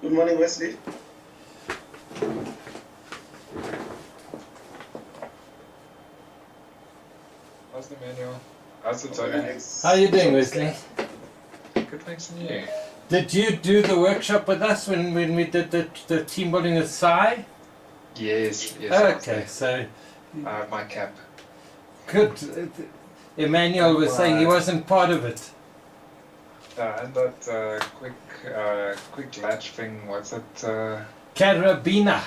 Good morning, Wesley. How's the manual? How's the Tony? How are you doing, Wesley? Good, thanks, and you? Did you do the workshop with us when we did the team building with Sai? Yes. Okay, so My cap. good. Emmanuel was saying he wasn't part of it. And that quick latch thing, what's it? Carabiner.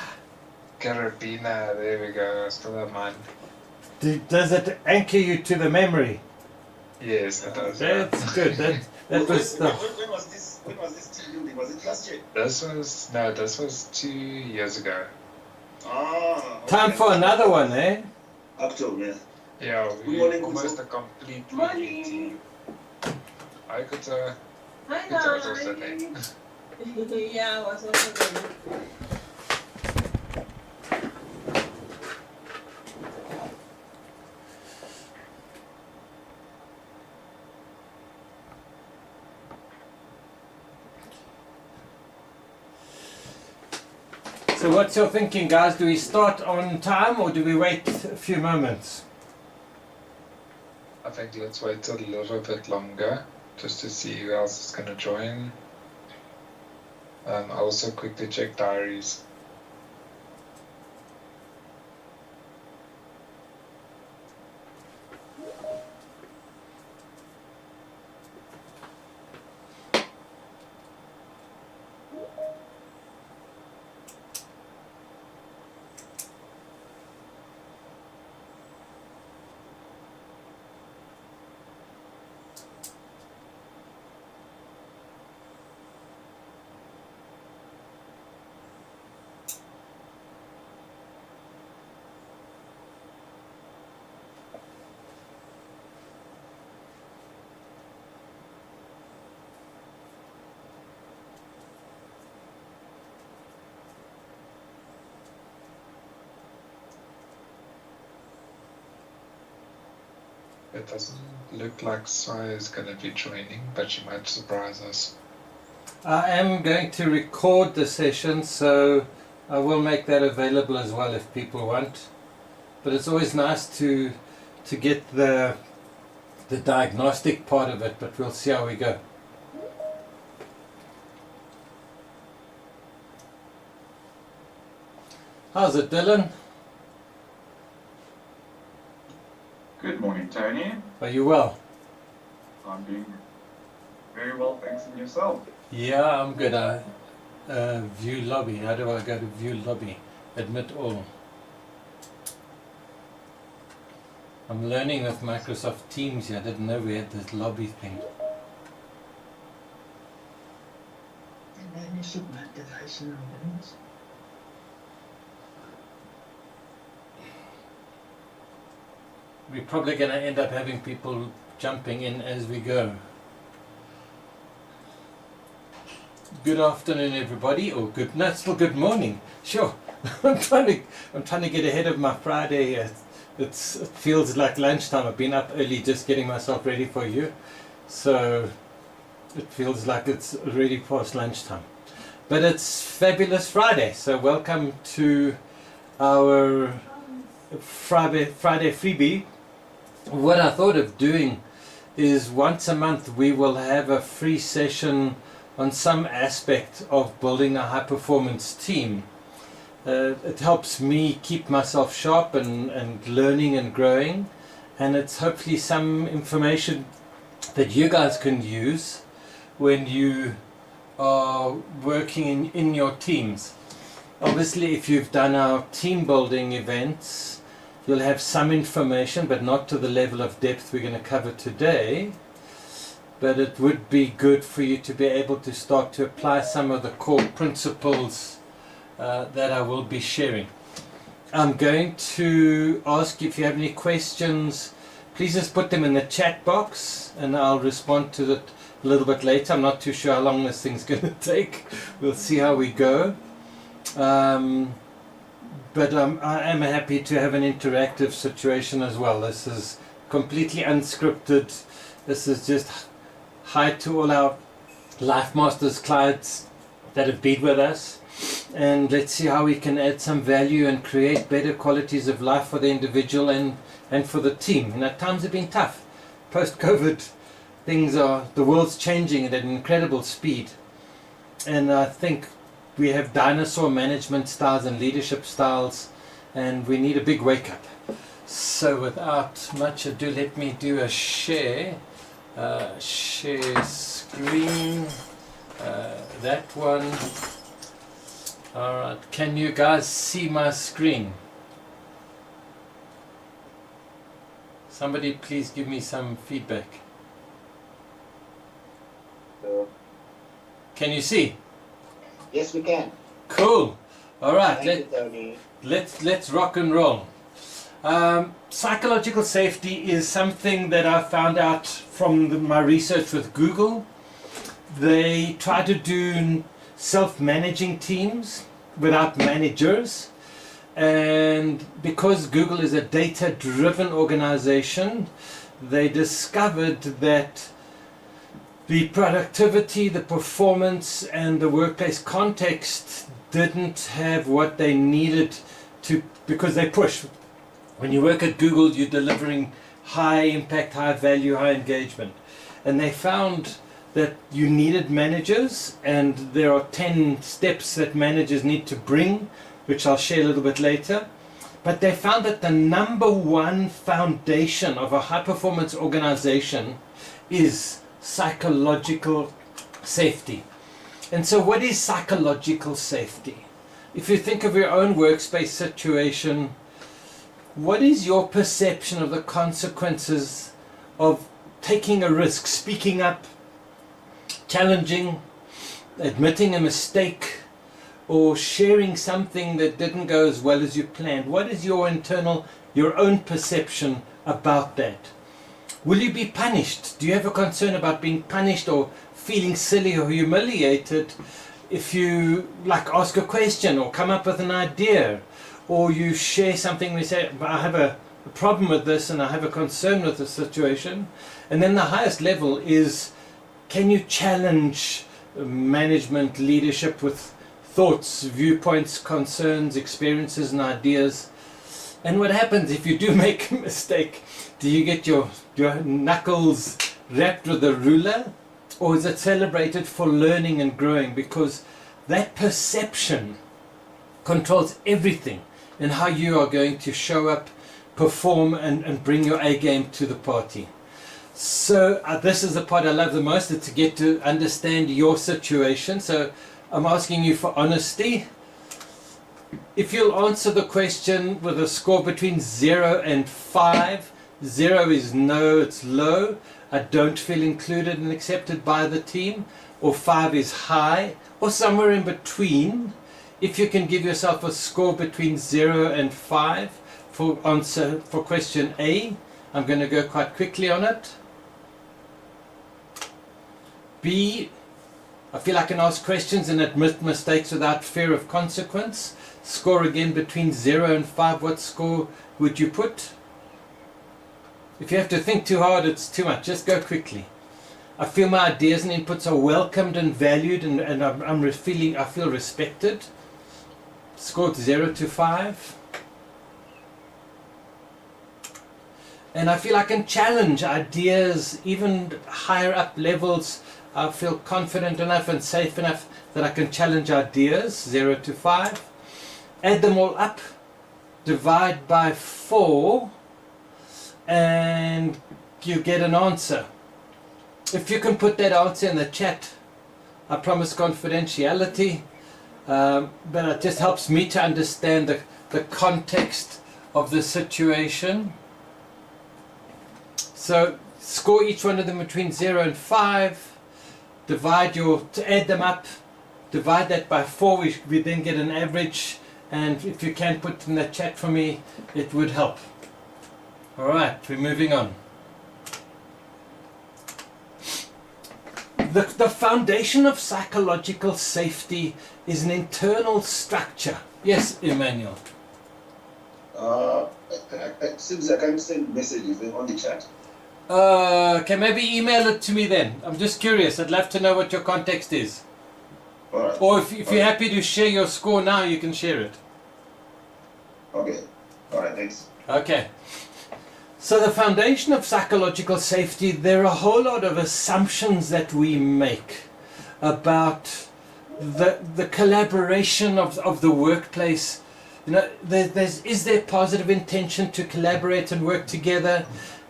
Carabiner, there we go, I still have mine. Does it anchor you to the memory? Yes, it does. That's good. That was the... When was this team building? Was it last year? This was 2 years ago. Ah. Okay. Time for another one, eh? October, yeah. Yeah, we morning, almost a complete Morning. team. I could Hi Good times also there. guys. Yeah, I was also there. So what's your thinking, guys? Do we start on time or do we wait a few moments? I think let's wait a little bit longer just to see who else is going to join. I'll also quickly check diaries. It doesn't look like Sai is going to be joining, but she might surprise us. I am going to record the session, so I will make that available as well if people want. But it's always nice to get the diagnostic part of it, but we'll see how we go. How's it, Dylan? Good morning, Tony. Are you well? I'm doing very well, thanks, and yourself? Yeah, I'm good. View lobby. How do I go to view lobby? Admit all. I'm learning with Microsoft Teams here. I didn't know we had this lobby thing. En dan is het maar de wijze nummers. We're probably going to end up having people jumping in as we go. Good afternoon, everybody, or still good morning. Sure, I'm trying to get ahead of my Friday. It feels like lunchtime. I've been up early just getting myself ready for you, so it feels like it's already past lunchtime. But it's Fabulous Friday, so welcome to our Friday freebie. What I thought of doing is once a month we will have a free session on some aspect of building a high performance team. It helps me keep myself sharp and learning and growing, and it's hopefully some information that you guys can use when you are working in your teams. Obviously, if you've done our team building events, you'll have some information, but not to the level of depth we're going to cover today. But it would be good for you to be able to start to apply some of the core principles that I will be sharing. I'm going to ask if you have any questions, please just put them in the chat box and I'll respond to it a little bit later. I'm not too sure how long this thing's going to take. We'll see how we go. But I am happy to have an interactive situation as well. This is completely unscripted. This is just hi to all our Life Masters clients that have been with us, and let's see how we can add some value and create better qualities of life for the individual and for the team. And at times have been tough. Post-COVID, the world's changing at an incredible speed, and I think we have dinosaur management styles and leadership styles, and we need a big wake up. So without much ado, let me do a share screen, that one. Alright, can you guys see my screen? Somebody please give me some feedback. Can you see? Yes, we can. Cool. Alright, Thank you, Tony. let's rock and roll. Psychological safety is something that I found out from my research with Google. They try to do self-managing teams without managers, and because Google is a data-driven organization, they discovered that the productivity, the performance, and the workplace context didn't have what they needed to, because they push. When you work at Google, you're delivering high impact, high value, high engagement. And they found that you needed managers, and there are 10 steps that managers need to bring, which I'll share a little bit later. But they found that the number one foundation of a high performance organization is psychological safety. And so what is psychological safety? If you think of your own workspace situation, what is your perception of the consequences of taking a risk, speaking up, challenging, admitting a mistake, or sharing something that didn't go as well as you planned? What is your own perception about that? Will you be punished? Do you have a concern about being punished or feeling silly or humiliated if you ask a question or come up with an idea, or you share something and you say, I have a problem with this and I have a concern with the situation? And then the highest level is, can you challenge management leadership with thoughts, viewpoints, concerns, experiences and ideas? And what happens if you do make a mistake? Do you get your knuckles wrapped with a ruler, or is it celebrated for learning and growing? Because that perception controls everything in how you are going to show up, perform and bring your A game to the party. So this is the part I love the most, is to get to understand your situation. So I'm asking you for honesty. If you'll answer the question with a score between 0 and 5, 0 is no, it's low, I don't feel included and accepted by the team, or 5 is high, or somewhere in between. If you can give yourself a score between 0 and 5 for question A, I'm going to go quite quickly on it. B, I feel I can ask questions and admit mistakes without fear of consequence. Score again between 0 and 5. What score would you put? If you have to think too hard, it's too much. Just go quickly. I feel my ideas and inputs are welcomed and valued, and I feel respected. Scored 0 to 5. And I feel I can challenge ideas, even higher up levels. I feel confident enough and safe enough that I can challenge ideas, 0 to 5. Add them all up, divide by 4, and you get an answer. If you can put that answer in the chat, I promise confidentiality, but it just helps me to understand the context of the situation. So score each one of them between 0 and 5, to add them up, divide that by 4, we then get an average, and if you can put in the chat for me, it would help. Alright, we're moving on. The foundation of psychological safety is an internal structure. Yes, Emmanuel. It seems I can't send messages on the chat. Okay, maybe email it to me then. I'm just curious. I'd love to know what your context is. All right. Or if you're happy to share your score now, you can share it. Okay. All right. Thanks. Okay. So the foundation of psychological safety, there are a whole lot of assumptions that we make about the collaboration of the workplace. You know, is there positive intention to collaborate and work together?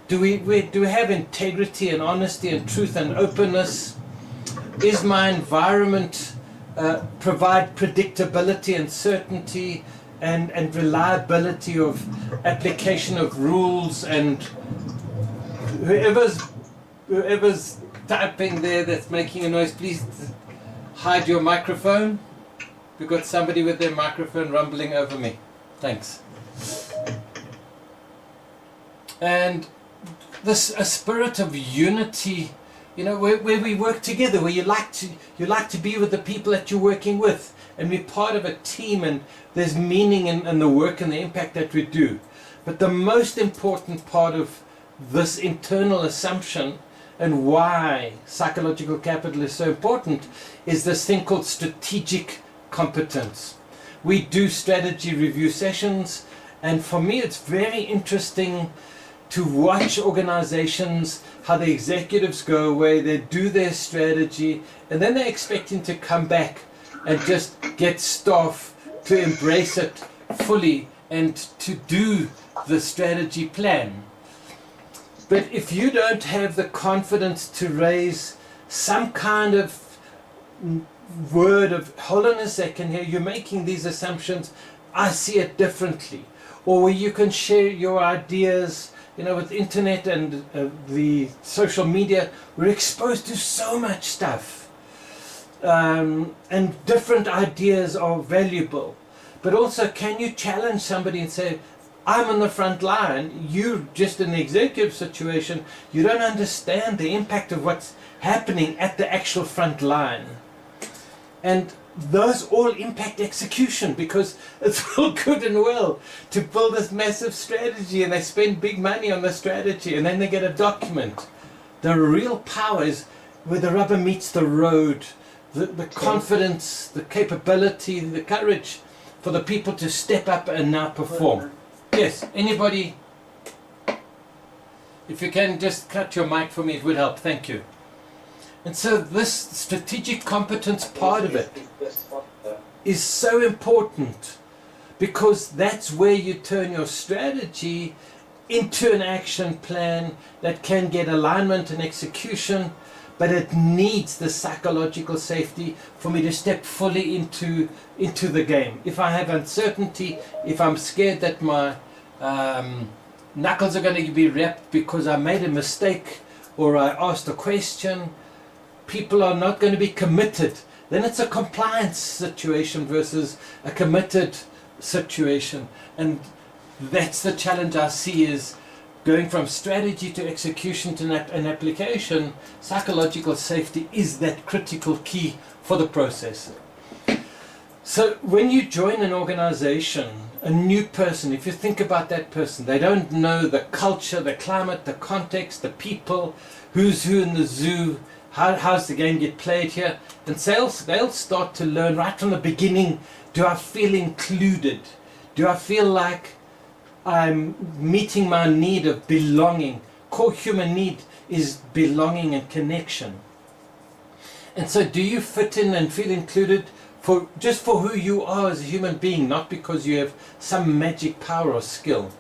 Do we have integrity and honesty and truth and openness? Is my environment provide predictability and certainty and reliability of application of rules? And whoever's typing there that's making a noise, please hide your microphone. We've got somebody with their microphone rumbling over me. Thanks. And this a spirit of unity, you know, where we work together, where you like to be with the people that you're working with and be part of a team, and there's meaning in the work and the impact that we do. But the most important part of this internal assumption and why psychological capital is so important is this thing called strategic competence. We do strategy review sessions, and for me it's very interesting to watch organizations, how the executives go away, they do their strategy, and then they're expecting to come back and just get staff to embrace it fully and to do the strategy plan. But if you don't have the confidence to raise some kind of word of, hold on a second here, you're making these assumptions, I see it differently. Or where you can share your ideas, you know, with the internet and the social media, we're exposed to so much stuff. And different ideas are valuable. But also, can you challenge somebody and say, I'm on the front line, you're just in the executive situation, you don't understand the impact of what's happening at the actual front line. And those all impact execution, because it's all good and well to build this massive strategy and they spend big money on the strategy and then they get a document. The real power is where the rubber meets the road, the confidence, the capability, the courage for the people to step up and now perform. Yes, anybody? If you can just cut your mic for me, it would help. Thank you. And so this strategic competence part of it is so important, because that's where you turn your strategy into an action plan that can get alignment and execution, but it needs the psychological safety for me to step fully into the game. If I have uncertainty, if I'm scared that my knuckles are going to be wrapped because I made a mistake or I asked a question, people are not going to be committed. Then it's a compliance situation versus a committed situation. And that's the challenge I see, is going from strategy to execution to an application. Psychological safety is that critical key for the process. So when you join an organization, a new person, if you think about that person, they don't know the culture, the climate, the context, the people, who's who in the zoo, how's the game get played here, and they'll start to learn right from the beginning, do I feel included? Do I feel like I'm meeting my need of belonging? Core human need is belonging and connection. And so do you fit in and feel included just for who you are as a human being, not because you have some magic power or skill?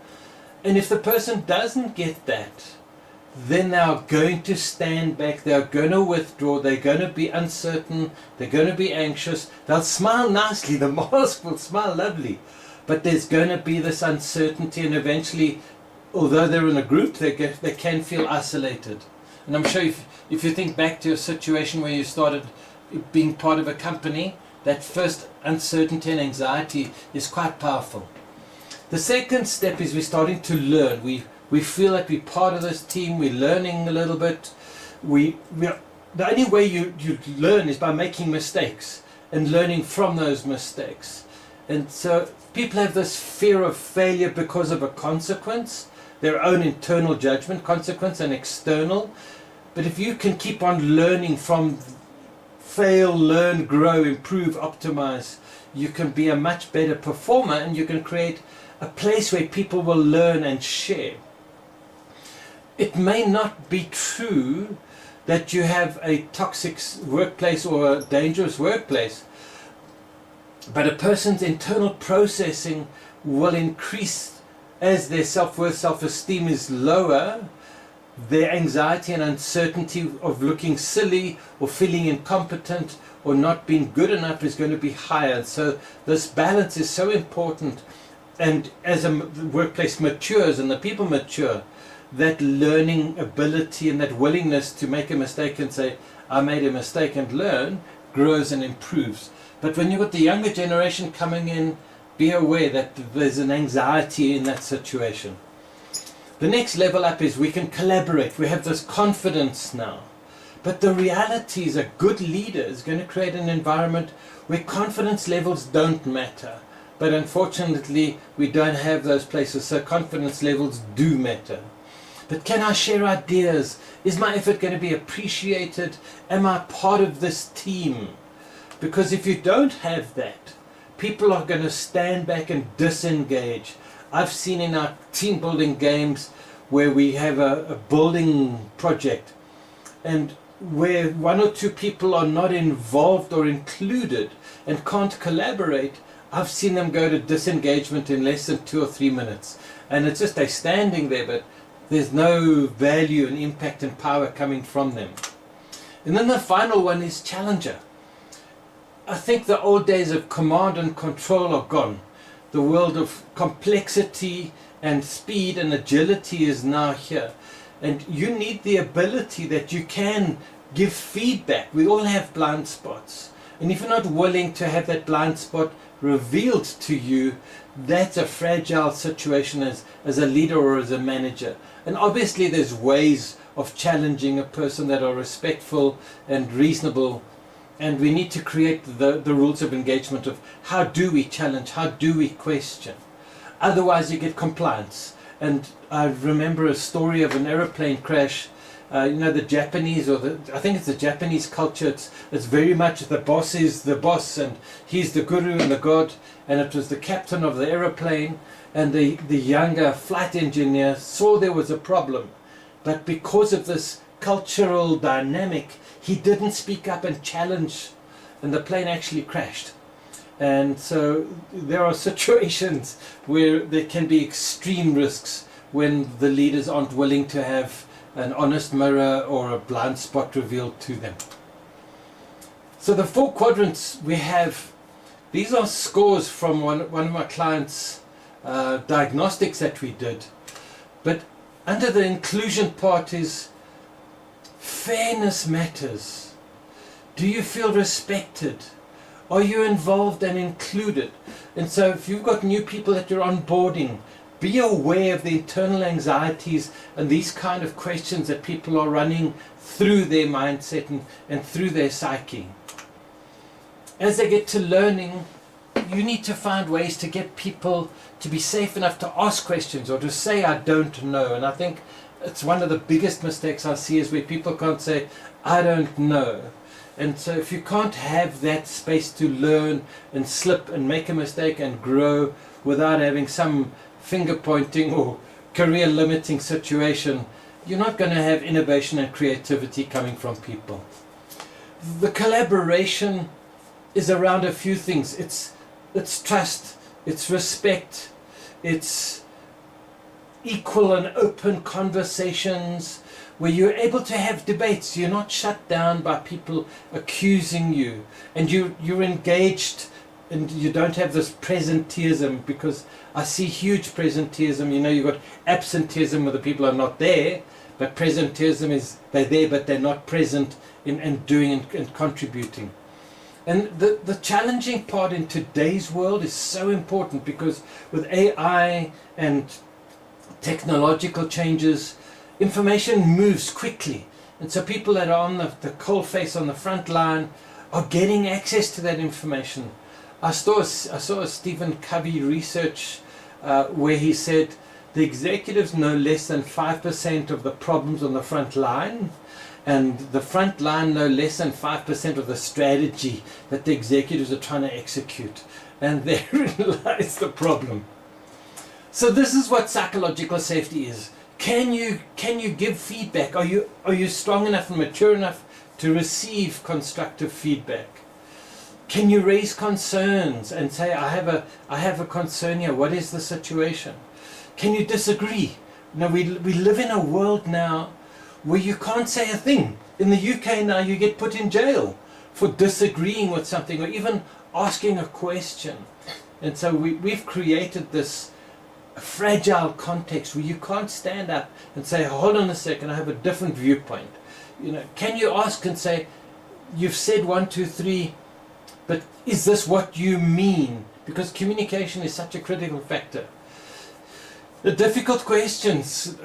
And if the person doesn't get that, then they are going to stand back, they are going to withdraw, they're going to be uncertain, they're going to be anxious. They'll smile nicely, the mask will smile lovely, but there's going to be this uncertainty, and eventually, although they're in a group, they can feel isolated. And I'm sure if you think back to a situation where you started being part of a company, that first uncertainty and anxiety is quite powerful. The second step is we're starting to learn. We feel like we're part of this team, we're learning a little bit. The only way you learn is by making mistakes and learning from those mistakes. And so people have this fear of failure because of a consequence, their own internal judgment, consequence and external. But if you can keep on learning from fail, learn, grow, improve, optimize, you can be a much better performer, and you can create a place where people will learn and share. It may not be true that you have a toxic workplace or a dangerous workplace, but a person's internal processing will increase as their self-worth, self-esteem is lower. Their anxiety and uncertainty of looking silly or feeling incompetent or not being good enough is going to be higher. So this balance is so important. And as the workplace matures and the people mature, that learning ability and that willingness to make a mistake and say, I made a mistake, and learn, grows and improves. But when you've got the younger generation coming in, be aware that there's an anxiety in that situation. The next level up is we can collaborate. We have this confidence now. But the reality is a good leader is going to create an environment where confidence levels don't matter. But unfortunately, we don't have those places, so confidence levels do matter. But can I share ideas? Is my effort going to be appreciated? Am I part of this team? Because if you don't have that, people are going to stand back and disengage. I've seen in our team building games where we have a building project and where one or two people are not involved or included and can't collaborate, I've seen them go to disengagement in less than 2 or 3 minutes. And it's just they're standing there, but there's no value and impact and power coming from them. And then the final one is challenger. I think the old days of command and control are gone. The world of complexity and speed and agility is now here. And you need the ability that you can give feedback. We all have blind spots. And if you're not willing to have that blind spot revealed to you, that's a fragile situation as a leader or as a manager. And obviously there's ways of challenging a person that are respectful and reasonable. And we need to create the rules of engagement of how do we challenge, how do we question. Otherwise you get compliance. And I remember a story of an aeroplane crash. The Japanese, I think it's the Japanese culture, it's very much the boss is the boss and he's the guru and the god. And it was the captain of the aeroplane, and the younger flight engineer saw there was a problem. But because of this cultural dynamic, he didn't speak up and challenge, and the plane actually crashed. And so there are situations where there can be extreme risks when the leaders aren't willing to have an honest mirror or a blind spot revealed to them. So the 4 quadrants we have, these are scores from one of my clients' diagnostics that we did. But under the inclusion part is fairness matters. Do you feel respected? Are you involved and included? And so if you've got new people that you're onboarding, be aware of the internal anxieties and these kind of questions that people are running through their mindset and through their psyche. As they get to learning, you need to find ways to get people to be safe enough to ask questions or to say, I don't know. And I think it's one of the biggest mistakes I see is where people can't say, I don't know. And so if you can't have that space to learn and slip and make a mistake and grow without having some finger pointing or career limiting situation, you're not going to have innovation and creativity coming from people. The collaboration is around a few things. It's trust, it's respect, it's equal and open conversations where you're able to have debates. You're not shut down by people accusing you, and you're engaged, and you don't have this presenteeism, because I see huge presenteeism. You've got absenteeism where the people are not there, but presenteeism is they're there but they're not present in doing and contributing. And the challenging part in today's world is so important, because with AI and technological changes, information moves quickly. And so people that are on the coal face on the front line are getting access to that information. I saw a Stephen Covey research where he said the executives know less than 5% of the problems on the front line, and the front line know less than 5% of the strategy that the executives are trying to execute. And therein lies the problem. So this is what psychological safety is. Can you give feedback? Are you strong enough and mature enough to receive constructive feedback? Can you raise concerns and say, I have a concern here, what is the situation? Can you disagree? Now we live in a world now where you can't say a thing. In the UK now you get put in jail for disagreeing with something or even asking a question. And so we've created this fragile context where you can't stand up and say, hold on a second, I have a different viewpoint. Can you ask and say, you've said 1, 2, 3, but is this what you mean? Because communication is such a critical factor. The difficult questions.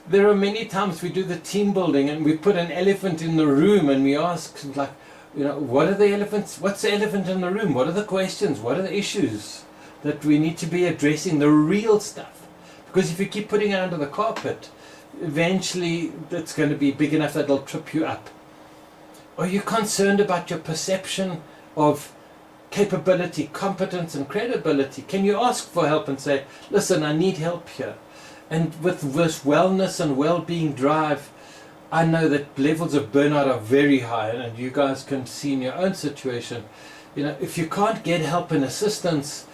There are many times we do the team building and we put an elephant in the room and we ask, like, what are the elephants? What's the elephant in the room? What are the questions? What are the issues that we need to be addressing? The real stuff. Because if you keep putting it under the carpet, eventually it's going to be big enough that it'll trip you up. Are you concerned about your perception of capability, competence and credibility? Can you ask for help and say, listen, I need help here? And with this wellness and well-being drive, I know that levels of burnout are very high, and you guys can see in your own situation, if you can't get help and assistance,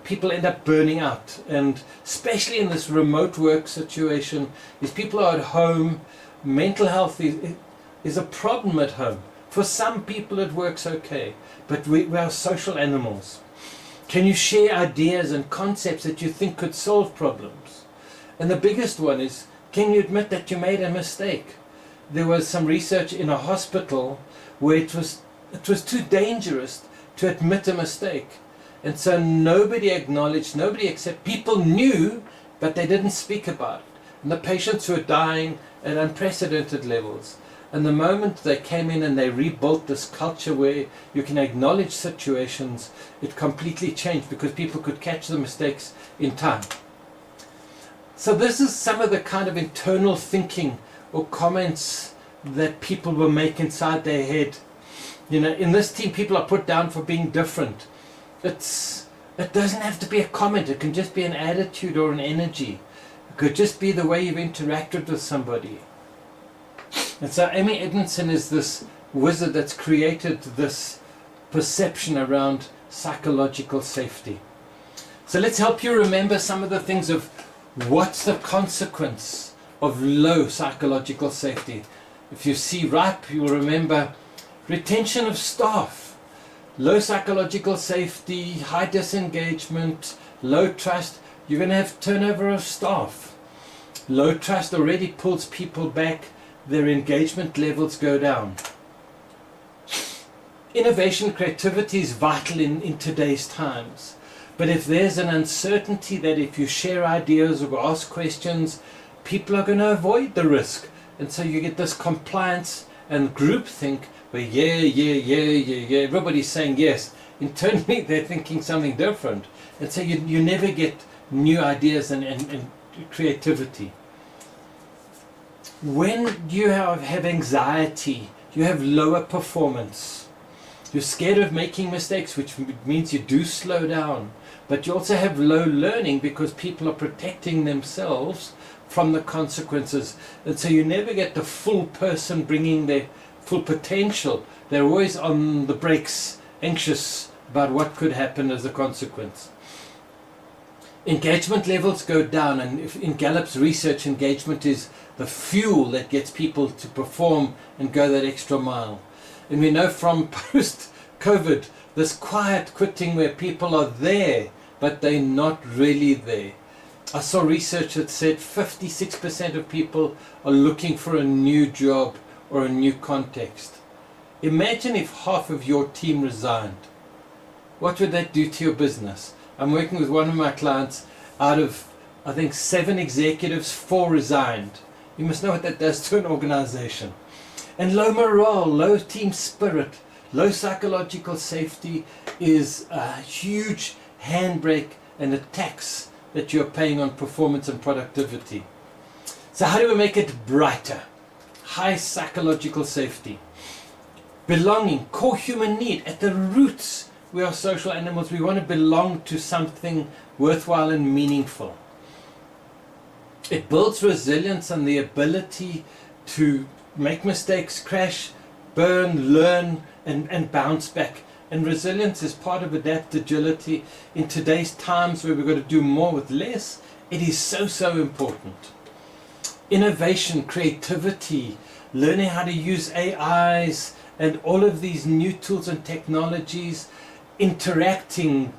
people end up burning out. And especially in this remote work situation, if people are at home, mental health is a problem at home. For some people it works okay, but we are social animals. Can you share ideas and concepts that you think could solve problems? And the biggest one is, can you admit that you made a mistake? There was some research in a hospital where it was too dangerous to admit a mistake. And so nobody acknowledged, nobody accepted. People knew, but they didn't speak about it. And the patients were dying at unprecedented levels. And the moment they came in and they rebuilt this culture where you can acknowledge situations, it completely changed because people could catch the mistakes in time. So this is some of the kind of internal thinking or comments that people will make inside their head. In this team, people are put down for being different. It doesn't have to be a comment. It can just be an attitude or an energy. It could just be the way you've interacted with somebody. And so Amy Edmondson is this wizard that's created this perception around psychological safety. So let's help you remember some of the things of what's the consequence of low psychological safety. If you see RIPE, you'll remember retention of staff, low psychological safety, high disengagement, low trust. You're going to have turnover of staff. Low trust already pulls people back. Their engagement levels go down. Innovation, creativity is vital in today's times. But if there's an uncertainty that if you share ideas or ask questions, people are going to avoid the risk. And so you get this compliance and groupthink where everybody's saying yes. Internally they're thinking something different. And so you never get new ideas and creativity. When you have anxiety, you have lower performance. You're scared of making mistakes, which means you do slow down. But you also have low learning because people are protecting themselves from the consequences. And so you never get the full person bringing their full potential. They're always on the brakes, anxious about what could happen as a consequence. Engagement levels go down, and in Gallup's research, engagement is the fuel that gets people to perform and go that extra mile. And we know from post-COVID, this quiet quitting where people are there, but they're not really there. I saw research that said 56% of people are looking for a new job or a new context. Imagine if half of your team resigned. What would that do to your business? I'm working with one of my clients. Out of, I think, 7 executives, 4 resigned. You must know what that does to an organization. And low morale, low team spirit, low psychological safety is a huge handbrake and a tax that you're paying on performance and productivity. So how do we make it brighter? high psychological safety. Belonging, core human need. At the roots, we are social animals. We want to belong to something worthwhile and meaningful. It builds resilience and the ability to make mistakes, crash, burn, learn, and bounce back. And resilience is part of adaptability. In today's times where we've got to do more with less, it is so important. Innovation, creativity, learning how to use AIs and all of these new tools and technologies, interacting,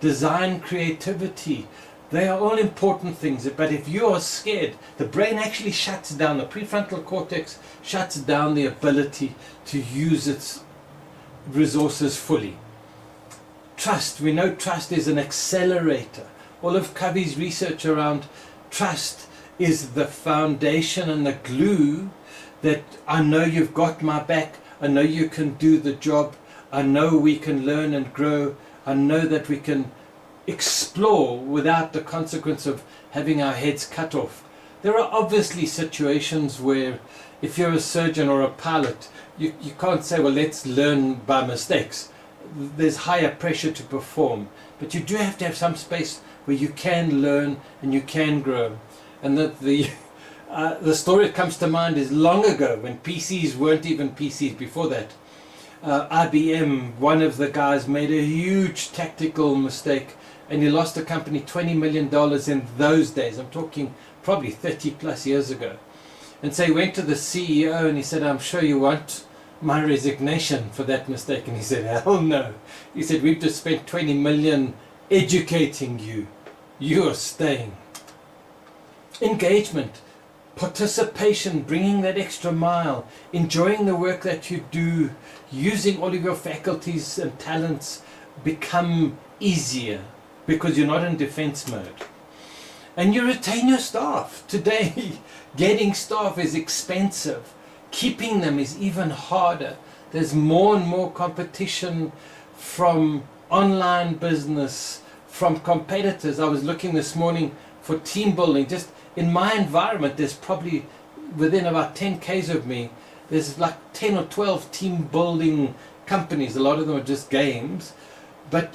design, creativity, they are all important things. But if you are scared, the brain actually shuts down, the prefrontal cortex shuts down the ability to use its resources fully. Trust, we know trust is an accelerator. All of Covey's research around trust is the foundation and the glue that I know you've got my back, I know you can do the job, I know we can learn and grow, I know that we can explore without the consequence of having our heads cut off. There are obviously situations where if you're a surgeon or a pilot, you can't say, well, let's learn by mistakes. There's higher pressure to perform, but you do have to have some space where you can learn and you can grow. And the story that comes to mind is long ago when PCs weren't even PCs. Before that, IBM, one of the guys made a huge tactical mistake and he lost the company $20 million in those days. I'm talking probably 30 plus years ago. And so he went to the CEO and he said, I'm sure you want my resignation for that mistake. And he said, hell no. He said, we've just spent 20 million educating you. You are staying. Engagement, participation, bringing that extra mile, enjoying the work that you do, using all of your faculties and talents become easier because you're not in defense mode. And you retain your staff. Today, getting staff is expensive. Keeping them is even harder. There's more and more competition from online business, from competitors. I was looking this morning for team building. Just in my environment, there's probably within about 10 k's of me, there's like 10 or 12 team building companies. A lot of them are just games. But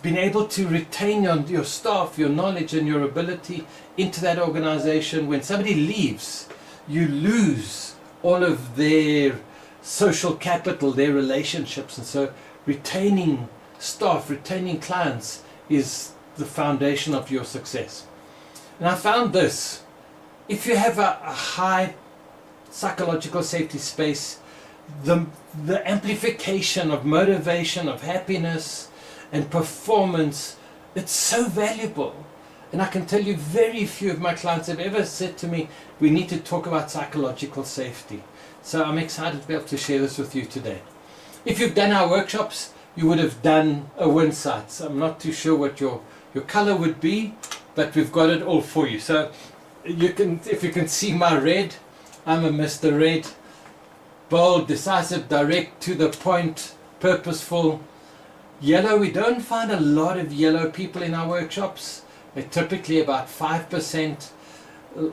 being able to retain your staff, your knowledge and your ability into that organization, when somebody leaves, you lose all of their social capital, their relationships. And so retaining staff, retaining clients is the foundation of your success. And I found this: if you have a high psychological safety space, the amplification of motivation, of happiness and performance, it's so valuable. And I can tell you very few of my clients have ever said to me, we need to talk about psychological safety. So I'm excited to be able to share this with you today. If you've done our workshops, you would have done a win site. So I'm not too sure what your color would be, but we've got it all for you. So you can, if you can see my red, I'm a Mr. Red. Bold, decisive, direct, to the point, purposeful. Yellow, we don't find a lot of yellow people in our workshops. They're typically about 5%.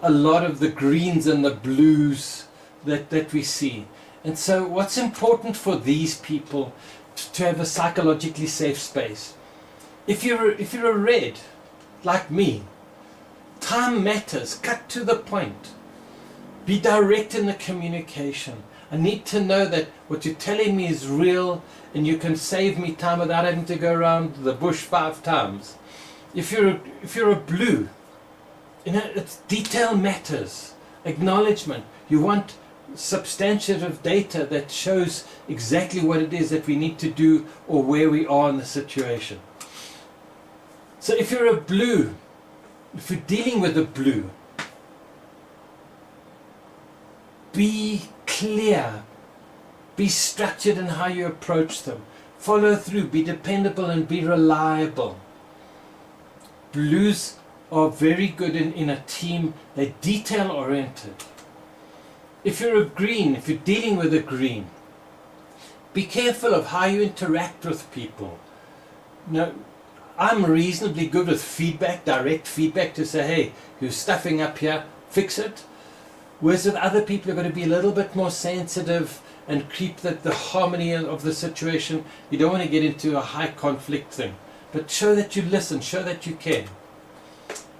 A lot of the greens and the blues that we see. And so what's important for these people to have a psychologically safe space? If you're a red, like me, time matters, cut to the point. Be direct in the communication. I need to know that what you're telling me is real and you can save me time without having to go around the bush 5 times. If you're a blue, it's detail matters, acknowledgement. You want substantive data that shows exactly what it is that we need to do or where we are in the situation. So if you're a blue, if you're dealing with a blue, be clear, be structured in how you approach them, follow through, be dependable and be reliable. Blues are very good in a team. They're detail oriented. If you're a green, if you're dealing with a green, be careful of how you interact with people. Now, I'm reasonably good with feedback, direct feedback, to say, hey, you're stuffing up here, fix it. Whereas with other people, you've got to be a little bit more sensitive and keep the harmony of the situation. You don't want to get into a high conflict thing. But show that you listen, show that you care.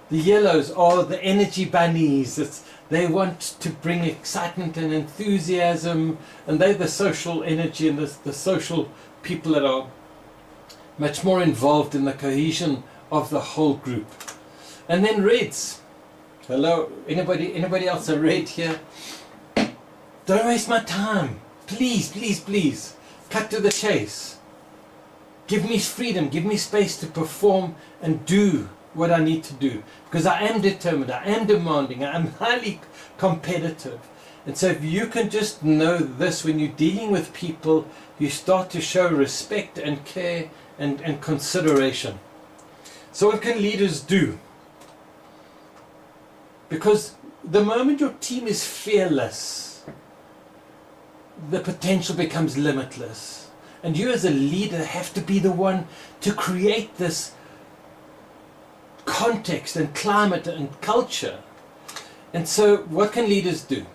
The yellows are the energy bunnies. They want to bring excitement and enthusiasm, and they're the social energy and the social people that are much more involved in the cohesion of the whole group. And then reds. Hello, anybody else a red here? Don't waste my time. Please, please, please. Cut to the chase. Give me freedom, give me space to perform and do what I need to do. Because I am determined, I am demanding, I am highly competitive. And so if you can just know this, when you're dealing with people, you start to show respect and care and consideration. So what can leaders do? Because the moment your team is fearless, the potential becomes limitless. And you as a leader have to be the one to create this context and climate and culture. And so what can leaders do?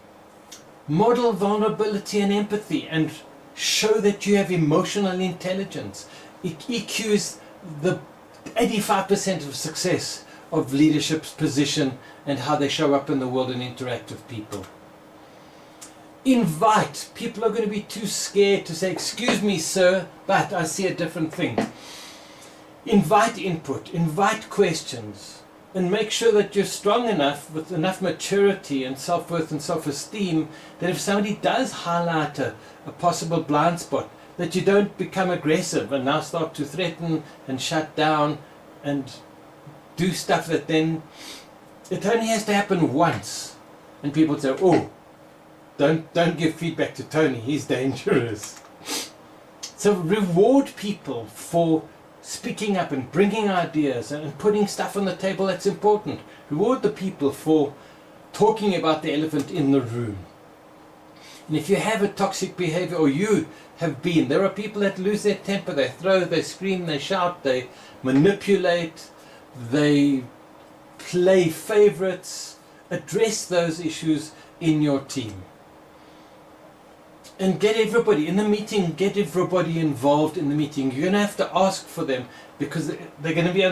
Model vulnerability and empathy and show that you have emotional intelligence. EQ is the 85% of success of leadership's position and how they show up in the world and interact with people. Invite. People are going to be too scared to say, excuse me sir, but I see a different thing. Invite input, invite questions, and make sure that you're strong enough with enough maturity and self-worth and self-esteem that if somebody does highlight a possible blind spot, that you don't become aggressive and now start to threaten and shut down and do stuff that then it only has to happen once and people say, oh, don't give feedback to Tony, he's dangerous. So reward people for speaking up and bringing ideas and putting stuff on the table that's important. Reward the people for talking about the elephant in the room. And if you have a toxic behavior, or you have been, there are people that lose their temper, they throw, they scream, they shout, they manipulate, they play favorites. Address those issues in your team. And get everybody in the meeting, get everybody involved in the meeting. You're going to have to ask for them because they're going to be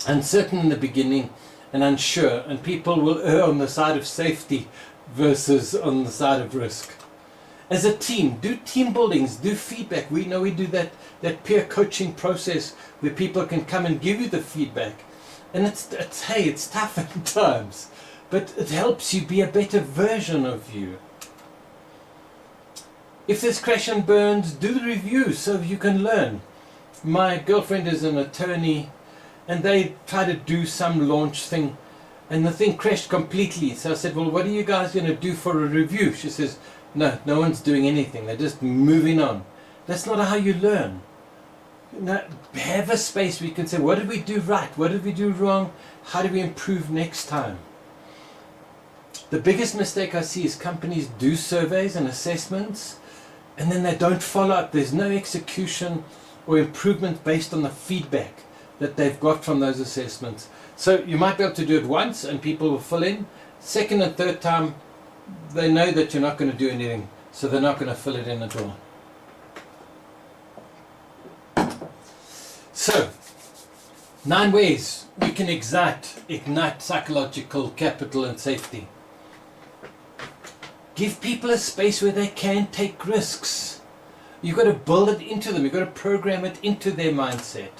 uncertain in the beginning and unsure, and people will err on the side of safety versus on the side of risk. As a team, do team buildings, do feedback. We know we do that peer coaching process where people can come and give you the feedback. And it's tough at times, but it helps you be a better version of you. If there's crash and burns, do the review so you can learn. My girlfriend is an attorney and they tried to do some launch thing and the thing crashed completely. So I said, well, what are you guys going to do for a review? She says, no one's doing anything. They're just moving on. That's not how you learn. Now, have a space where you can say, what did we do right? What did we do wrong? How do we improve next time? The biggest mistake I see is companies do surveys and assessments and then they don't follow up. There's no execution or improvement based on the feedback that they've got from those assessments. So you might be able to do it once and people will fill in. Second and third time, they know that you're not going to do anything, so they're not going to fill it in at all. So, 9 ways we can ignite psychological capital and safety. Give people a space where they can take risks. You've got to build it into them. You've got to program it into their mindset.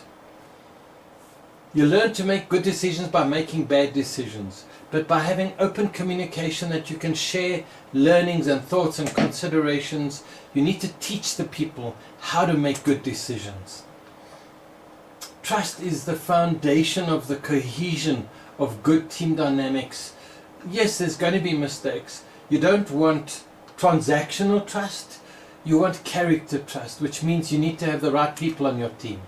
You learn to make good decisions by making bad decisions, but by having open communication that you can share learnings and thoughts and considerations. You need to teach the people how to make good decisions. Trust is the foundation of the cohesion of good team dynamics. Yes, there's going to be mistakes. You don't want transactional trust, you want character trust, which means you need to have the right people on your team.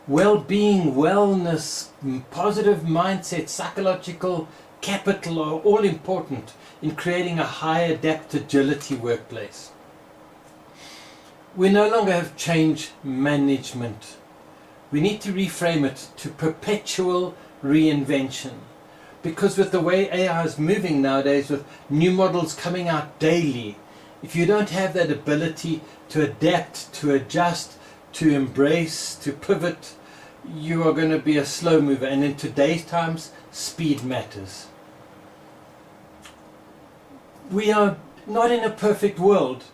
Well-being, wellness, positive mindset, psychological capital are all important in creating a high adaptability workplace. We no longer have change management. We need to reframe it to perpetual reinvention. because with the way AI is moving nowadays, with new models coming out daily, if you don't have that ability to adapt, to adjust, to embrace, to pivot, you are going to be a slow mover. And in today's times, speed matters. We are not in a perfect world.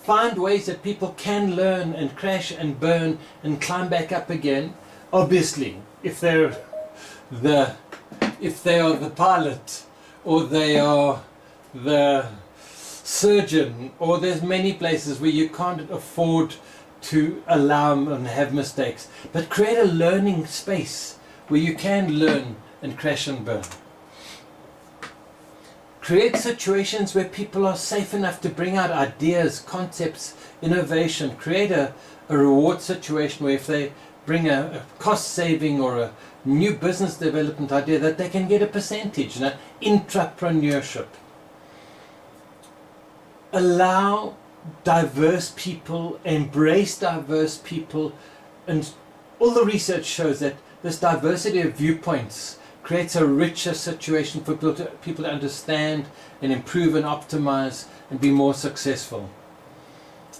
Find ways that people can learn and crash and burn and climb back up again. Obviously, if they're the pilot, or they are the surgeon, or there's many places where you can't afford to allow and have mistakes, but create a learning space where you can learn and crash and burn. Create situations where people are safe enough to bring out ideas, concepts, innovation. Create a reward situation where if they bring a cost saving or a new business development idea, that they can get a percentage, intrapreneurship. Allow diverse people, embrace diverse people, and all the research shows that this diversity of viewpoints creates a richer situation for people to understand and improve and optimize and be more successful.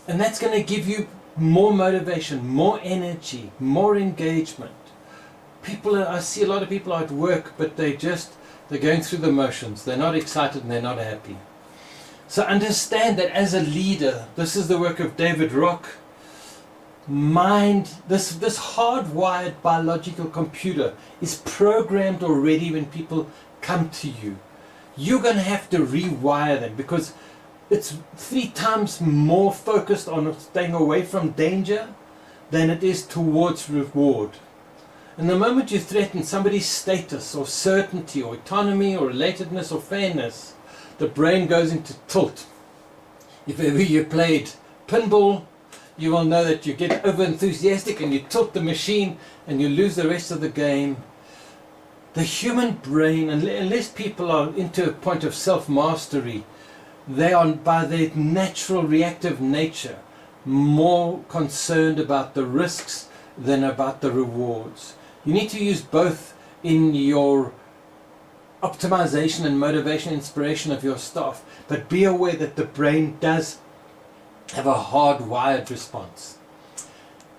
And that's going to give you more motivation, more energy, more engagement. I see a lot of people at work, but they're going through the motions. They're not excited and they're not happy. So understand that as a leader, this is the work of David Rock. This hardwired biological computer is programmed already when people come to you. You're going to have to rewire them, because it's 3 times more focused on staying away from danger than it is towards reward. And the moment you threaten somebody's status or certainty or autonomy or relatedness or fairness, the brain goes into tilt. If ever you played pinball, you will know that you get over enthusiastic and you tilt the machine and you lose the rest of the game. The human brain, unless people are into a point of self-mastery, they are, by their natural reactive nature, more concerned about the risks than about the rewards. You need to use both in your optimization and motivation, inspiration of your staff, but be aware that the brain does have a hardwired response.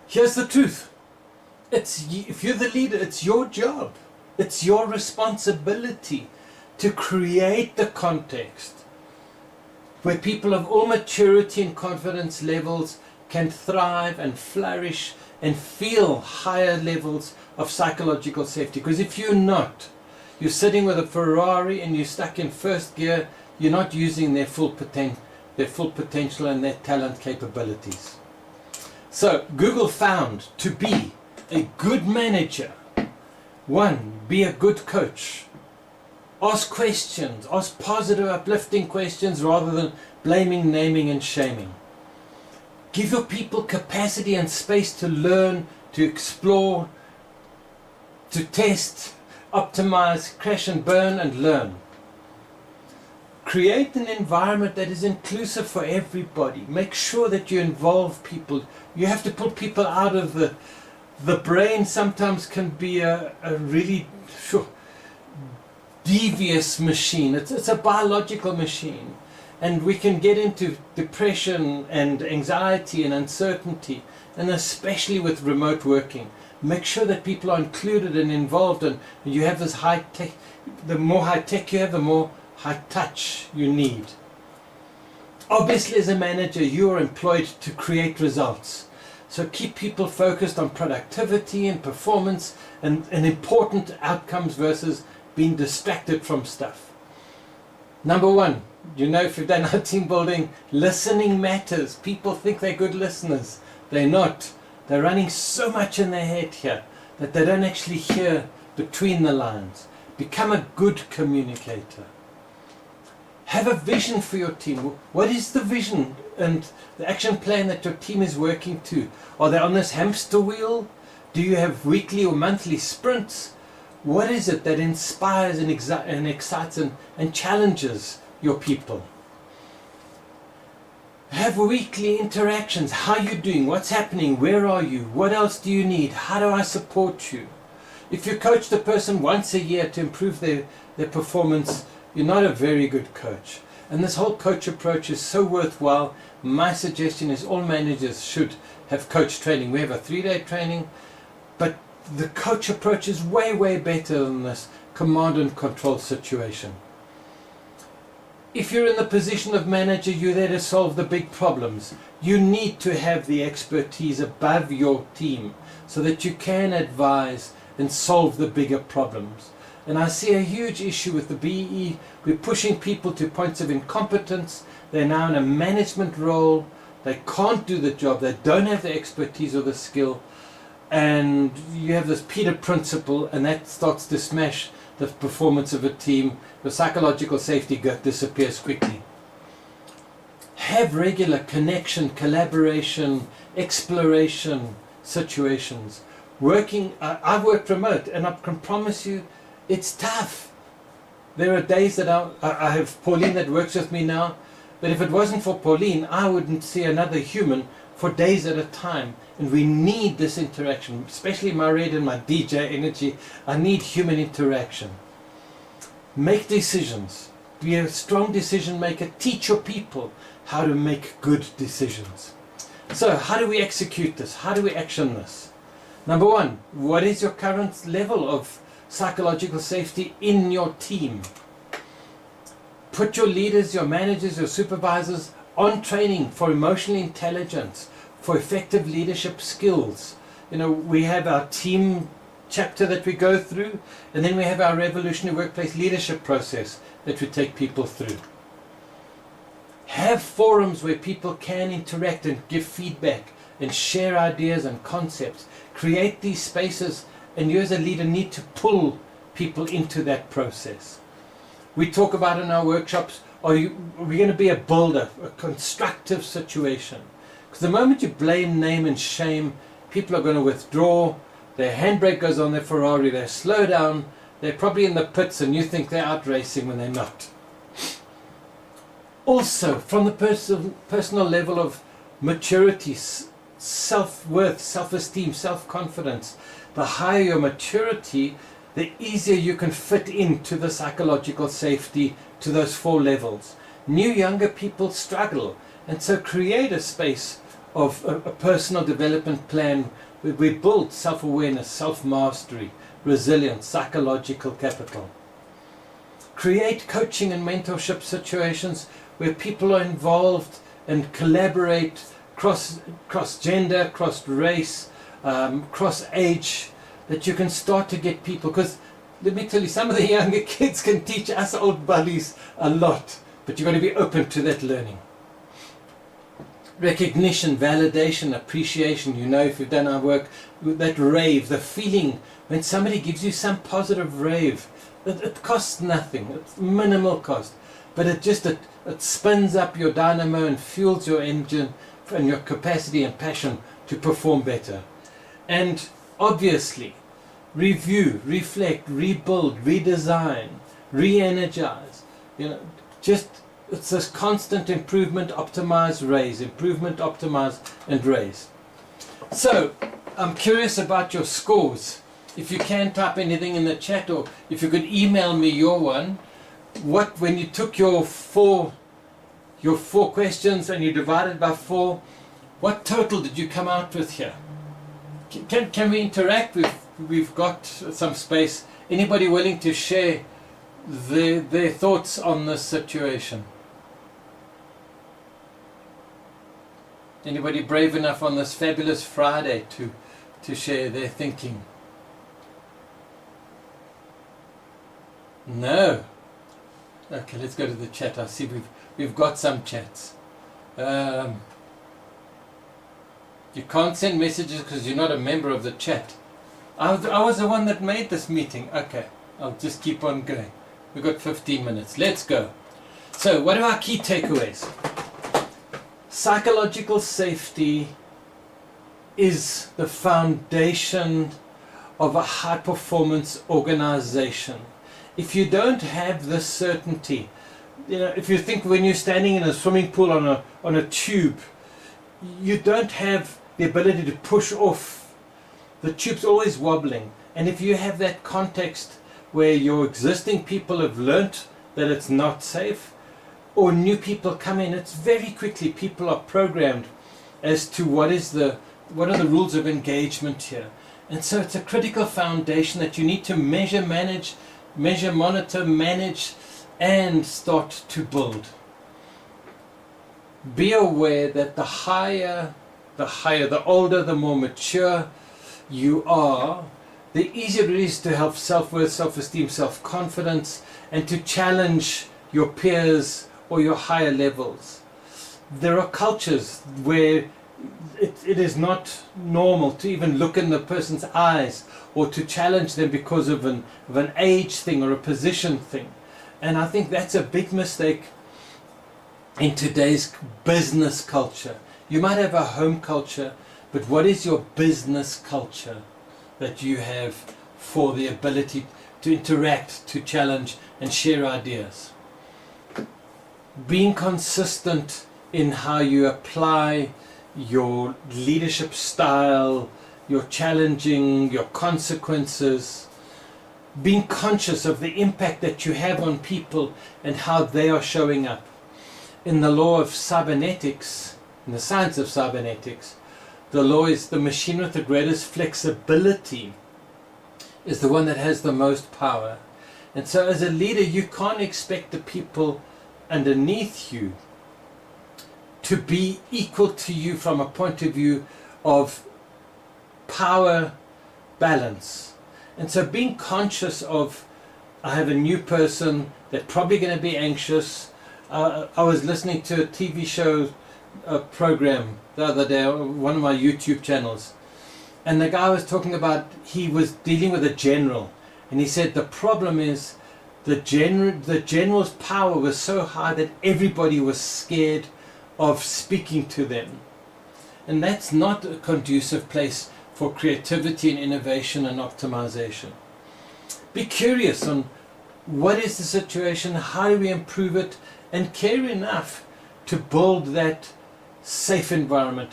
Here's the truth. If you're the leader, it's your job. It's your responsibility to create the context where people of all maturity and confidence levels can thrive and flourish and feel higher levels of psychological safety. Because if you're not, you're sitting with a Ferrari and you're stuck in first gear, you're not using their full potential and their talent capabilities. So Google found to be a good manager, 1, be a good coach. Ask questions, ask positive, uplifting questions rather than blaming, naming and shaming. Give your people capacity and space to learn, to explore, to test, optimize, crash and burn and learn. Create an environment that is inclusive for everybody. Make sure that you involve people. You have to pull people out of the brain sometimes can be a really devious machine. It's a biological machine. And we can get into depression and anxiety and uncertainty, and especially with remote working. Make sure that people are included and involved, and you have this high tech. The more high tech you have, the more high touch you need. Obviously, as a manager, you are employed to create results. So keep people focused on productivity and performance and important outcomes versus being distracted from stuff. Number 1, if you've done our team building, listening matters. People think they're good listeners. They're not. They're running so much in their head here that they don't actually hear between the lines. Become a good communicator. Have a vision for your team. What is the vision and the action plan that your team is working to? Are they on this hamster wheel? Do you have weekly or monthly sprints? What is it that inspires and excites and challenges your people? Have weekly interactions. How are you doing? What's happening? Where are you? What else do you need? How do I support you? If you coach the person once a year to improve their performance, you're not a very good coach. And this whole coach approach is so worthwhile. My suggestion is all managers should have coach training. We have a 3-day training, but the coach approach is way, way better than this command and control situation. If you're in the position of manager, you're there to solve the big problems. You need to have the expertise above your team so that you can advise and solve the bigger problems. And I see a huge issue with the BE. We're pushing people to points of incompetence. They're now in a management role. They can't do the job. They don't have the expertise or the skill. And you have this Peter principle, and that starts to smash the performance of a team. The psychological safety disappears quickly. Have regular connection, collaboration, exploration situations. I've worked remote, and I can promise you it's tough. There are days that I have Pauline that works with me now, but if it wasn't for Pauline, I wouldn't see another human for days at a time. And we need this interaction, especially my red and my DJ energy. I need human interaction. Make decisions. Be a strong decision maker. Teach your people how to make good decisions. So how do we execute this? How do we action this? Number one, what is your current level of psychological safety in your team? Put your leaders, your managers, your supervisors on training for emotional intelligence, for effective leadership skills. You know, we have our team chapter that we go through, and then we have our revolutionary workplace leadership process that we take people through. Have forums where people can interact and give feedback and share ideas and concepts. Create these spaces, and you as a leader need to pull people into that process. We talk about in our workshops, are we going to be a builder, a constructive situation? Because the moment you blame, name and shame, people are going to withdraw. Their handbrake goes on their Ferrari, they slow down, they're probably in the pits, and you think they're out racing when they're not. Also, from the personal level of maturity, self-worth, self-esteem, self-confidence, the higher your maturity, the easier you can fit into the psychological safety to those 4 levels. New younger people struggle, and so create a space of a personal development plan where we build self-awareness, self-mastery, resilience, psychological capital. Create coaching and mentorship situations where people are involved and collaborate cross-gender, cross-race, cross-age, that you can start to get people, because let me tell you, some of the younger kids can teach us old buddies a lot, but you've got to be open to that learning. Recognition, validation, appreciation. You know, if you've done our work, that rave, the feeling when somebody gives you some positive rave, it costs nothing, it's minimal cost, but it spins up your dynamo and fuels your engine and your capacity and passion to perform better. And obviously, review, reflect, rebuild, redesign, re-energize. You know, it's this constant improvement, optimize, raise, improvement, optimize, and raise. So, I'm curious about your scores. If you can type anything in the chat, or if you could email me your one, when you took your four questions and you divided by 4, what total did you come out with here? Can we interact? We've got some space. Anybody willing to share their thoughts on this situation? Anybody brave enough on this fabulous Friday to share their thinking? No. Okay, let's go to the chat. I see we've got some chats. You can't send messages because you're not a member of the chat. I was the one that made this meeting. Okay, I'll just keep on going. We've got 15 minutes. Let's go. So, what are our key takeaways? Psychological safety is the foundation of a high-performance organization. If you don't have this certainty, you know, if you think when you're standing in a swimming pool on a tube, you don't have the ability to push off. The tube's always wobbling, And if you have that context where your existing people have learnt that it's not safe, or new people come in, it's very quickly people are programmed as to what are the rules of engagement here. And so it's a critical foundation that you need to measure, monitor, manage, and start to build. Be aware that the older, the more mature you are, the easier it is to have self-worth, self-esteem, self-confidence, and to challenge your peers or your higher levels. There are cultures where it is not normal to even look in the person's eyes or to challenge them because of an age thing or a position thing. And I think that's a big mistake in today's business culture. You might have a home culture, but what is your business culture that you have for the ability to interact, to challenge and share ideas? Being consistent in how you apply your leadership style, your challenging, your consequences, being conscious of the impact that you have on people and how they are showing up. In the law of cybernetics, in the science of cybernetics, the law is the machine with the greatest flexibility is the one that has the most power. And so as a leader, you can't expect the people underneath you to be equal to you from a point of view of power balance. And so being conscious of, I have a new person, they're probably going to be anxious. I was listening to a TV show program the other day on one of my YouTube channels, and the guy was talking about, he was dealing with a general, and he said the problem is the general's power was so high that everybody was scared of speaking to them. And that's not a conducive place for creativity and innovation and optimization. Be curious on what is the situation, how do we improve it, and care enough to build that safe environment.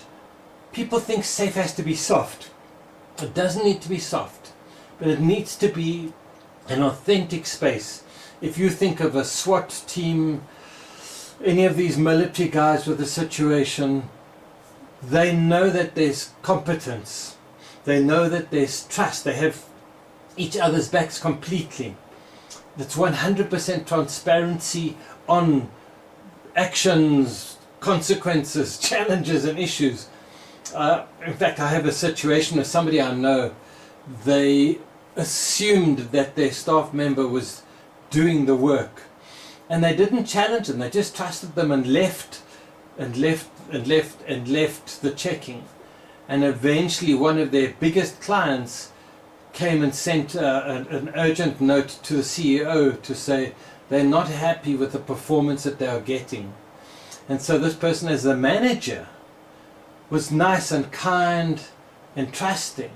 People think safe has to be soft. It doesn't need to be soft, but it needs to be an authentic space. If you think of a SWAT team, any of these military guys with a situation, they know that there's competence. They know that there's trust. They have each other's backs completely. That's 100% transparency on actions, consequences, challenges and issues. In fact, I have a situation with somebody I know. They assumed that their staff member was doing the work, and they didn't challenge them. They just trusted them and left the checking. And eventually one of their biggest clients came and sent an urgent note to the CEO to say they're not happy with the performance that they are getting. And so this person, as the manager, was nice and kind and trusting,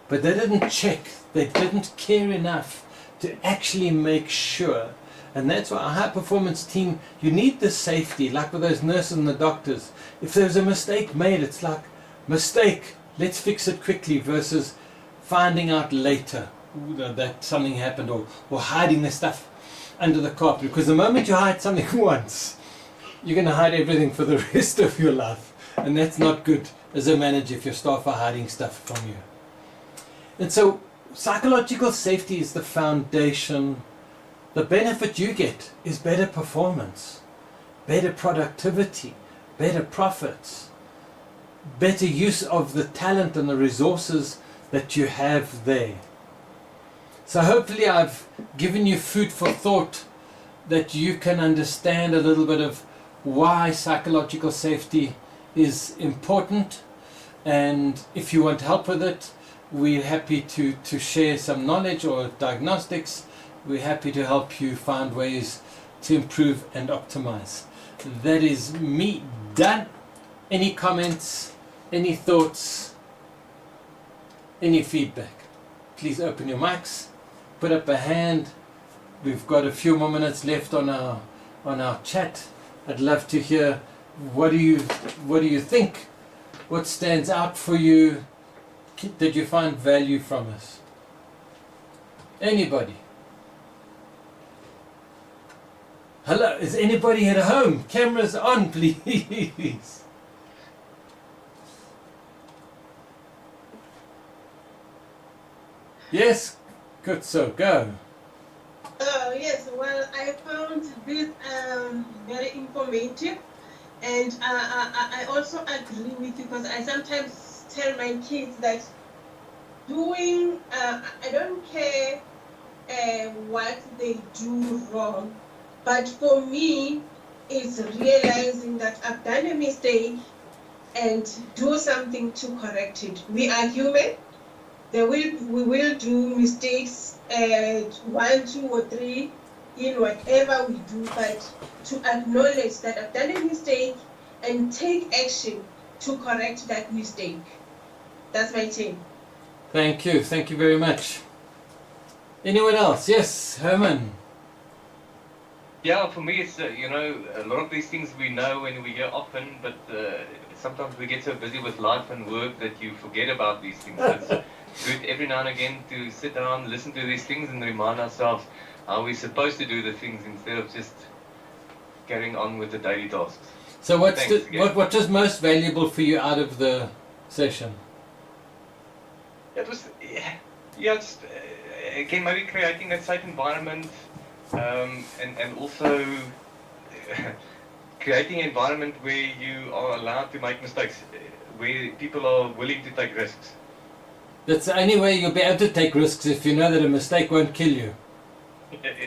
but they didn't check. They didn't care enough to actually make sure. And that's why a high performance team, you need the safety, like with those nurses and the doctors. If there's a mistake made, it's like, mistake, let's fix it quickly, versus finding out later that something happened, or hiding the stuff under the carpet. Because the moment you hide something once, you're going to hide everything for the rest of your life. And that's not good as a manager if your staff are hiding stuff from you. And so psychological safety is the foundation. The benefit you get is better performance, better productivity, better profits, better use of the talent and the resources that you have there. So hopefully I've given you food for thought, that you can understand a little bit of why psychological safety is important. And if you want help with it, we're happy to share some knowledge or diagnostics. We're happy to help you find ways to improve and optimize. That is me done. Any comments, any thoughts, any feedback? Please open your mics, put up a hand. We've got a few more minutes left on our chat. I'd love to hear, what do you think? What stands out for you? Did you find value from us? Anybody? Hello, is anybody at home? Cameras on, please. Yes, good, so go. Yes, well, I found this very informative, and I also agree with you because I sometimes tell my kids that I don't care what they do wrong, but for me, it's realizing that I've done a mistake and do something to correct it. We are human. We will do mistakes, 1, 2, or 3 in whatever we do, but to acknowledge that I've done a mistake and take action to correct that mistake. That's my take. Thank you very much. Anyone else? Yes, Herman. Yeah, for me, it's a lot of these things we know when we hear often, but sometimes we get so busy with life and work that you forget about these things. So it's good every now and again to sit down, listen to these things, and remind ourselves how we're supposed to do the things instead of just carrying on with the daily tasks. So what was most valuable for you out of the session? It was, just again maybe creating that safe environment, and also creating an environment where you are allowed to make mistakes, where people are willing to take risks. That's the only way you'll be able to take risks, if you know that a mistake won't kill you.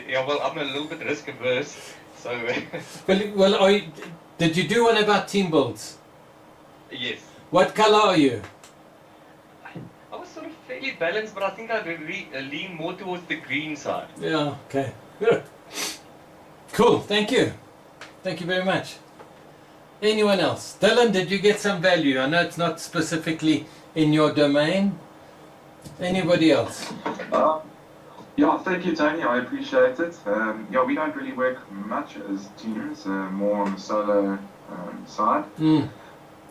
Yeah, well, I'm a little bit risk averse, so. Well, did you do one about team builds? Yes. What color are you? I was sort of fairly balanced, but I think I lean more towards the green side. Yeah, okay. Good. Cool, thank you. Thank you very much. Anyone else? Dylan, did you get some value? I know it's not specifically in your domain. Anybody else? Yeah, thank you, Tony. I appreciate it. We don't really work much as teams, more on the solo side.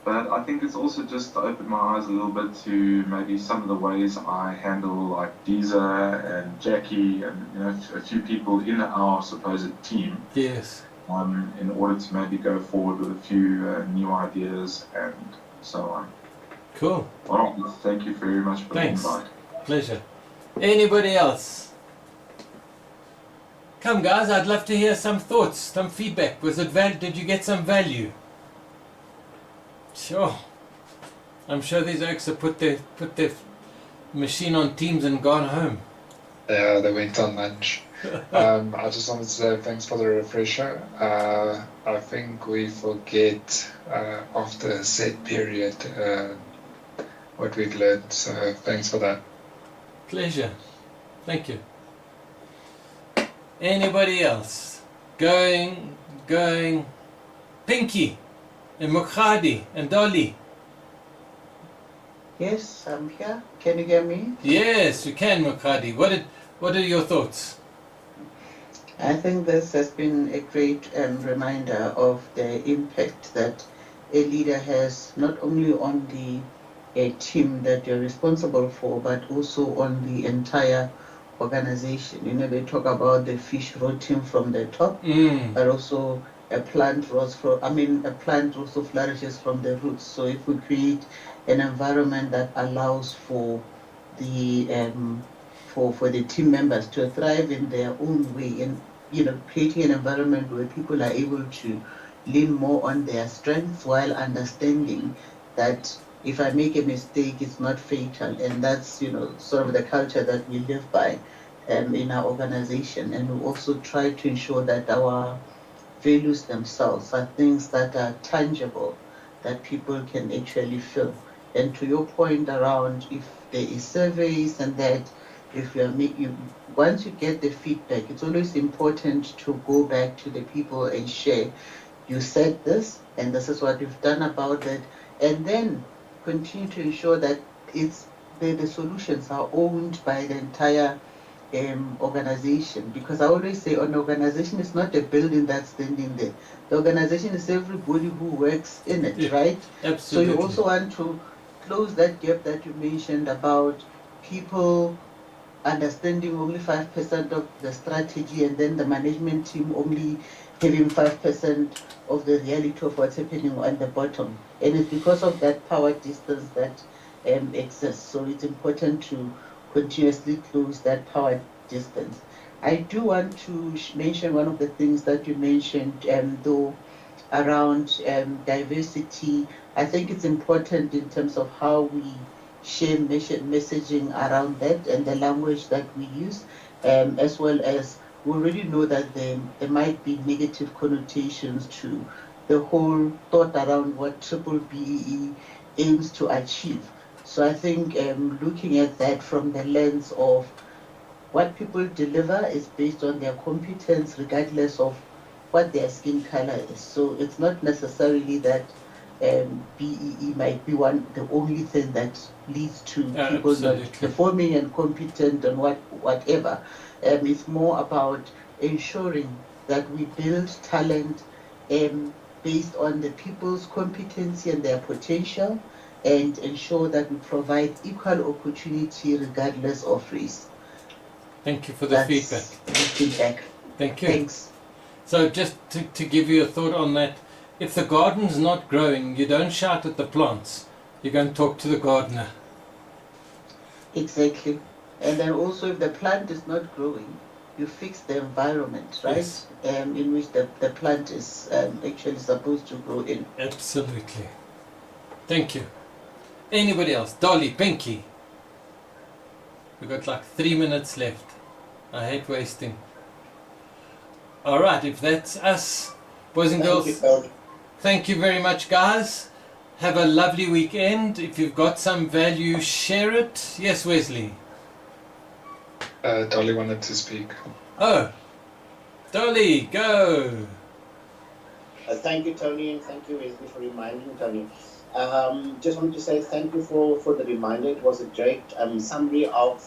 But I think it's also just opened my eyes a little bit to maybe some of the ways I handle like Deezer and Jackie and a few people in our supposed team. Yes. In order to maybe go forward with a few new ideas and so on. Cool. Well, thank you very much for the invite. Pleasure. Anybody else? Come guys, I'd love to hear some thoughts, some feedback. Was it did you get some value? Sure. I'm sure these oaks have put their machine on Teams and gone home. Yeah, they went on lunch. I just wanted to say thanks for the refresher. I think we forget after a set period what we've learned, so thanks for that. Pleasure. Thank you. Anybody else? Going. Pinky and Mukhadi and Dolly. Yes, I'm here. Can you hear me? Yes, you can, Mukhadi. What are your thoughts? I think this has been a great reminder of the impact that a leader has, not only on the team that you're responsible for, but also on the entire organization. They talk about the fish rotting from the top, but also a plant also flourishes from the roots. So if we create an environment that allows for the for the team members to thrive in their own way, and creating an environment where people are able to lean more on their strengths while understanding that if I make a mistake, it's not fatal, and that's sort of the culture that we live by in our organization. And we also try to ensure that our values themselves are things that are tangible, that people can actually feel. And to your point around if there is surveys and that, if once you get the feedback, it's always important to go back to the people and share. You said this, and this is what you've done about it, and then continue to ensure that the solutions are owned by the entire organization. Because I always say an organization is not a building that's standing there. The organization is everybody who works in it, right? Absolutely. So you also want to close that gap that you mentioned about people understanding only 5% of the strategy and then the management team only having 5% of the reality of what's happening on the bottom. And it's because of that power distance that exists. So it's important to continuously close that power distance. I do want to mention one of the things that you mentioned, though, around diversity. I think it's important in terms of how we share messaging around that and the language that we use, as well as we already know that there might be negative connotations to the whole thought around what triple BEE aims to achieve. So I think looking at that from the lens of what people deliver is based on their competence regardless of what their skin color is. So it's not necessarily that BEE might be the only thing that leads to people absolutely. not performing and competent and whatever. It's more about ensuring that we build talent based on the people's competency and their potential, and ensure that we provide equal opportunity regardless of race. Thank you for the feedback. Feedback. Thank you. Thanks. So just to give you a thought on that, if the garden's not growing, you don't shout at the plants. You go and talk to the gardener. Exactly. And then also if the plant is not growing, you fix the environment, right? Yes. In which the plant is actually supposed to grow in. Absolutely. Thank you. Anybody else? Dolly, Pinky. We've got like 3 minutes left. I hate wasting. Alright, if that's us, boys and girls, thank you very much, guys. Have a lovely weekend. If you've got some value, share it. Yes, Wesley? Dolly wanted to speak. Oh, Dolly, go. Thank you, Tony, and thank you, Wesley, for reminding Tony. Just wanted to say thank you for the reminder. It was a great summary of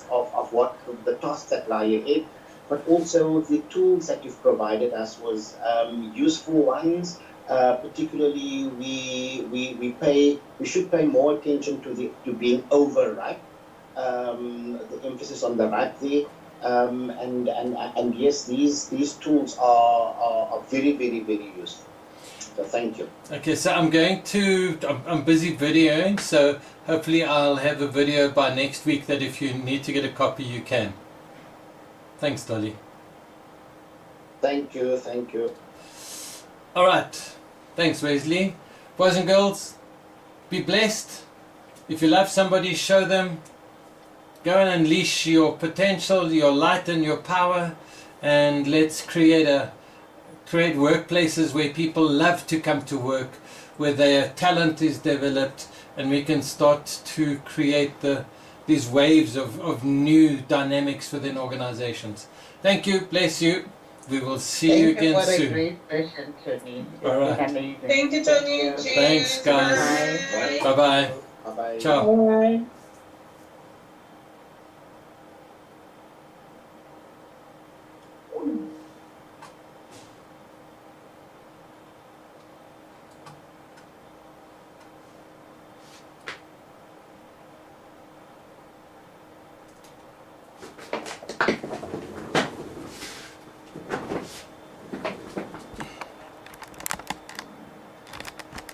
what the tasks that lie ahead, but also the tools that you've provided us was useful ones. Particularly, we should pay more attention to being overripe. The emphasis on the ripe there, and yes, these tools are very, very, very useful. So thank you. Okay, so I'm busy videoing, so hopefully I'll have a video by next week that if you need to get a copy, you can. Thanks, Dolly. Thank you. Alright, thanks, Wesley. Boys and girls, be blessed. If you love somebody, show them. Go and unleash your potential, your light and your power, and let's create workplaces where people love to come to work, where their talent is developed, and we can start to create these waves of new dynamics within organizations. Thank you, bless you. We will see you again soon. Thank you for a great session, Tony. All right. Thank you, Tony. Thanks, guys. Bye. Bye-bye. Bye. Ciao. Bye.